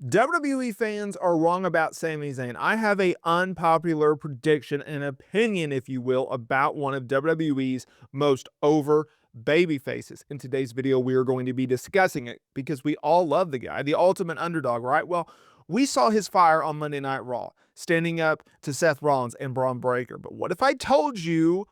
WWE fans are wrong about Sami Zayn. I have a unpopular prediction, an opinion, if you will, about one of WWE's most over baby faces. In today's video, we are going to be discussing it because we all love the guy, the ultimate underdog, right? Well, we saw his fire on Monday Night Raw, standing up to Seth Rollins and Bron Breakker. But what if I told you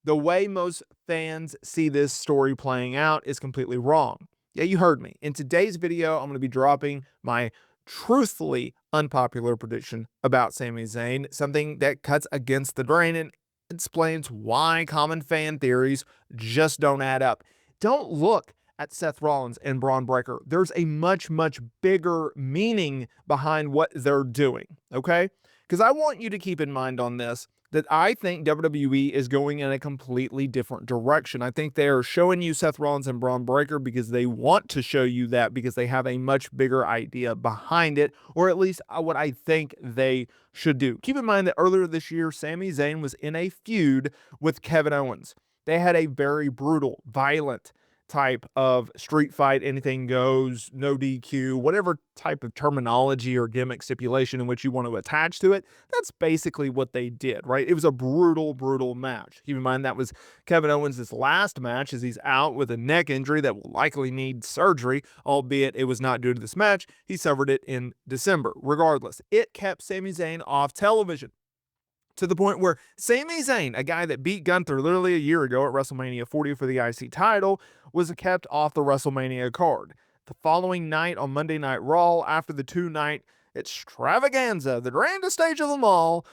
the way most fans see this story playing out is completely wrong? Yeah, you heard me. In today's video, I'm going to be dropping my truthfully unpopular prediction about Sami Zayn, something that cuts against the grain and explains why common fan theories just don't add up. Don't look at Seth Rollins and Bron Breakker. There's a much, much bigger meaning behind what they're doing, okay? Because I want you to keep in mind on this that I think WWE is going in a completely different direction. I think they are showing you Seth Rollins and Bron Breakker because they want to show you that because they have a much bigger idea behind it, or at least what I think they should do. Keep in mind that earlier this year, Sami Zayn was in a feud with Kevin Owens. They had a very brutal, violent type of street fight, anything goes, no DQ, whatever type of terminology or gimmick stipulation in which you want to attach to it. That's basically what they did, right? It was a brutal, brutal match. Keep in mind that was Kevin Owens' last match as he's out with a neck injury that will likely need surgery, albeit it was not due to this match. He suffered it in December. Regardless, it kept Sami Zayn off television, to the point where Sami Zayn, a guy that beat Gunther literally a year ago at WrestleMania 40 for the IC title, was kept off the WrestleMania card. The following night on Monday Night Raw, after the two-night extravaganza, the grandest stage of them all,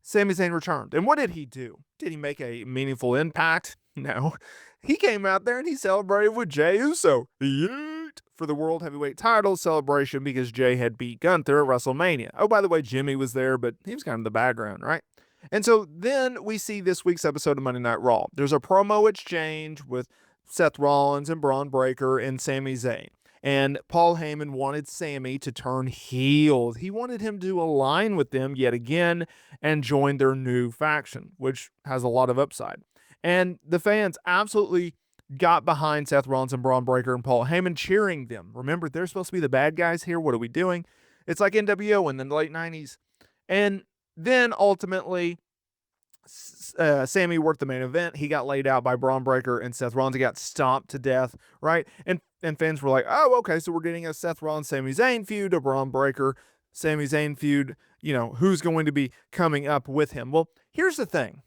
Sami Zayn returned. And what did he do? Did he make a meaningful impact? No. He came out there and he celebrated with Jey Uso. Yeet! For the World Heavyweight title celebration because Jey had beat Gunther at WrestleMania. Oh, by the way, Jimmy was there, but he was kind of in the background, right? And so then we see this week's episode of Monday Night Raw. There's a promo exchange with Seth Rollins and Bron Breakker and Sami Zayn. And Paul Heyman wanted Sami to turn heel. He wanted him to align with them yet again and join their new faction, which has a lot of upside. And the fans absolutely got behind Seth Rollins and Bron Breakker and Paul Heyman, cheering them. Remember, they're supposed to be the bad guys here. What are we doing? It's like NWO in the late 90s. And then ultimately, Sami worked the main event. He got laid out by Bron Breakker and Seth Rollins. He got stomped to death, right? And fans were like, oh, okay, so we're getting a Seth Rollins, Sami Zayn feud, a Bron Breakker, Sami Zayn feud. You know, who's going to be coming up with him? Well, here's the thing.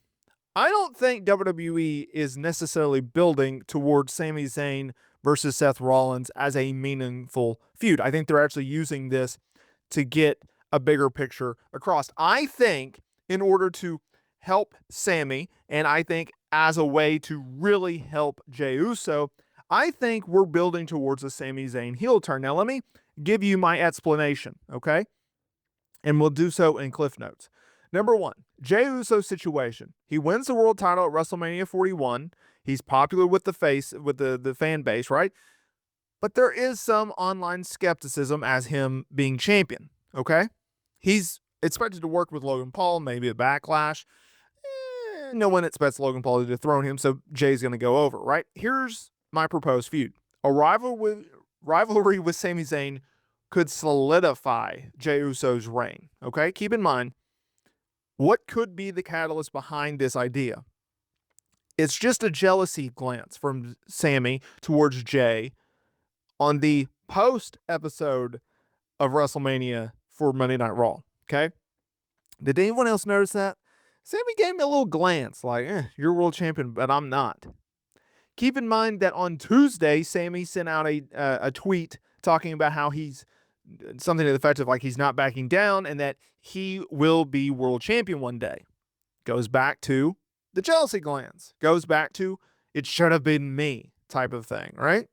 I don't think WWE is necessarily building towards Sami Zayn versus Seth Rollins as a meaningful feud. I think they're actually using this to get a bigger picture across. I think in order to help Sami, and I think as a way to really help Jey Uso, I think we're building towards a Sami Zayn heel turn. Now, let me give you my explanation, okay? And we'll do so in Cliff Notes. Number one, Jey Uso's situation. He wins the world title at WrestleMania 41. He's popular with the fan base, right? But there is some online skepticism as him being champion, okay? He's expected to work with Logan Paul, maybe a backlash. No one expects Logan Paul to dethrone him, so Jay's going to go over, right? Here's my proposed feud. A rivalry with Sami Zayn could solidify Jey Uso's reign, okay? Keep in mind, what could be the catalyst behind this idea? It's just a jealousy glance from Sami towards Jey on the post episode of WrestleMania for Monday Night Raw, okay? Did anyone else notice that? Sami gave me a little glance like, you're world champion, but I'm not. Keep in mind that on Tuesday, Sami sent out a tweet talking about how he's something to the effect of like he's not backing down and that he will be world champion one day. Goes back to the jealousy glands. Goes back to it should have been me type of thing, right?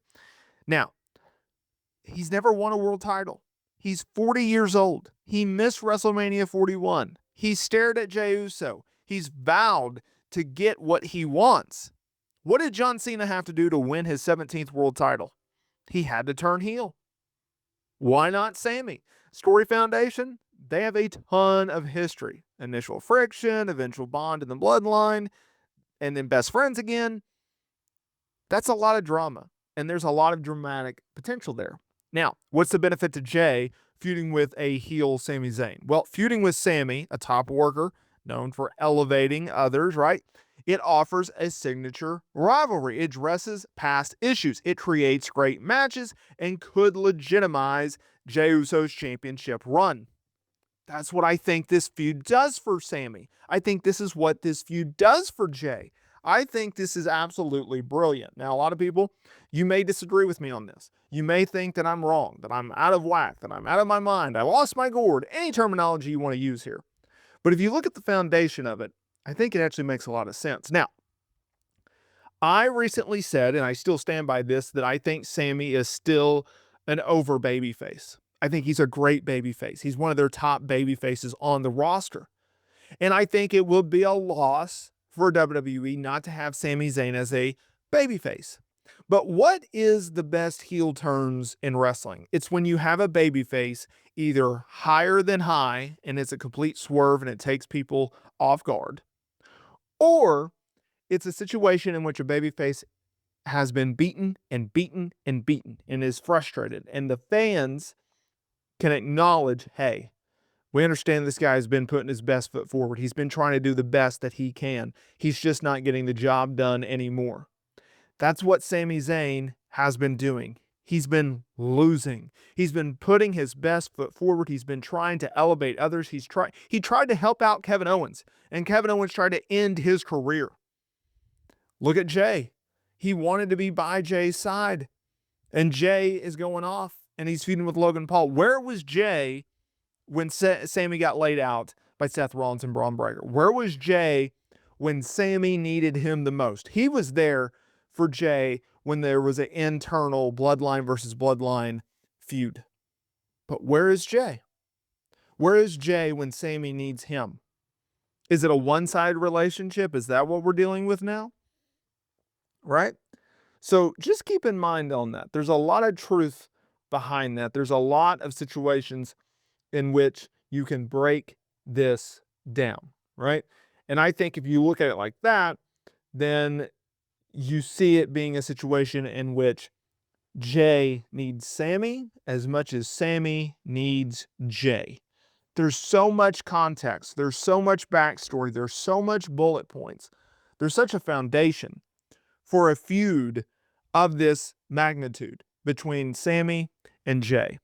Now, he's never won a world title. He's 40 years old. He missed WrestleMania 41. He stared at Jey Uso. He's vowed to get what he wants. What did John Cena have to do to win his 17th world title? He had to turn heel. Why not Sami? Story Foundation, they have a ton of history. Initial friction, eventual bond in the bloodline, and then best friends again. That's a lot of drama, and there's a lot of dramatic potential there. Now, what's the benefit to Jey feuding with a heel Sami Zayn? Well, feuding with Sami, a top worker known for elevating others, right? It offers a signature rivalry. It addresses past issues. It creates great matches and could legitimize Jey Uso's championship run. That's what I think this feud does for Sami. I think this is what this feud does for Jey. I think this is absolutely brilliant. Now, a lot of people, you may disagree with me on this. You may think that I'm wrong, that I'm out of whack, that I'm out of my mind, I lost my gourd, any terminology you want to use here. But if you look at the foundation of it, I think it actually makes a lot of sense. Now, I recently said, and I still stand by this, that I think Sami is still an over babyface. I think he's a great babyface. He's one of their top babyfaces on the roster. And I think it would be a loss for WWE not to have Sami Zayn as a babyface. But what is the best heel turns in wrestling? It's when you have a babyface either higher than high, and it's a complete swerve and it takes people off guard, or it's a situation in which a babyface has been beaten and beaten and beaten and is frustrated, and the fans can acknowledge, hey, we understand this guy has been putting his best foot forward. He's been trying to do the best that he can. He's just not getting the job done anymore. That's what Sami Zayn has been doing. He's been losing. He's been putting his best foot forward. He's been trying to elevate others. He tried to help out Kevin Owens, and Kevin Owens tried to end his career. Look at Jey. He wanted to be by Jey's side, and Jey is going off, and he's feuding with Logan Paul. Where was Jey when Sami got laid out by Seth Rollins and Bron Breakker? Where was Jey when Sami needed him the most? He was there for Jey when there was an internal bloodline versus bloodline feud. But where is Jey? Where is Jey when Sami needs him? Is it a one-sided relationship? Is that what we're dealing with now? Right? So just keep in mind on that. There's a lot of truth behind that. There's a lot of situations in which you can break this down, right? And I think if you look at it like that, then you see it being a situation in which Jey needs Sami as much as Sami needs Jey. There's so much context. There's so much backstory. There's so much bullet points. There's such a foundation for a feud of this magnitude between Sami and Jey.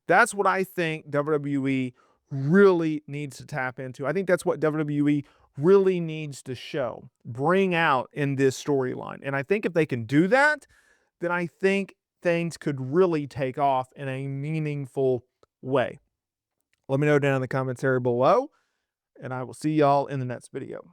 That's what I think WWE really needs to tap into. I think that's what WWE really needs to show, bring out in this storyline. And I think if they can do that, then I think things could really take off in a meaningful way. Let me know down in the comments area below, and I will see y'all in the next video.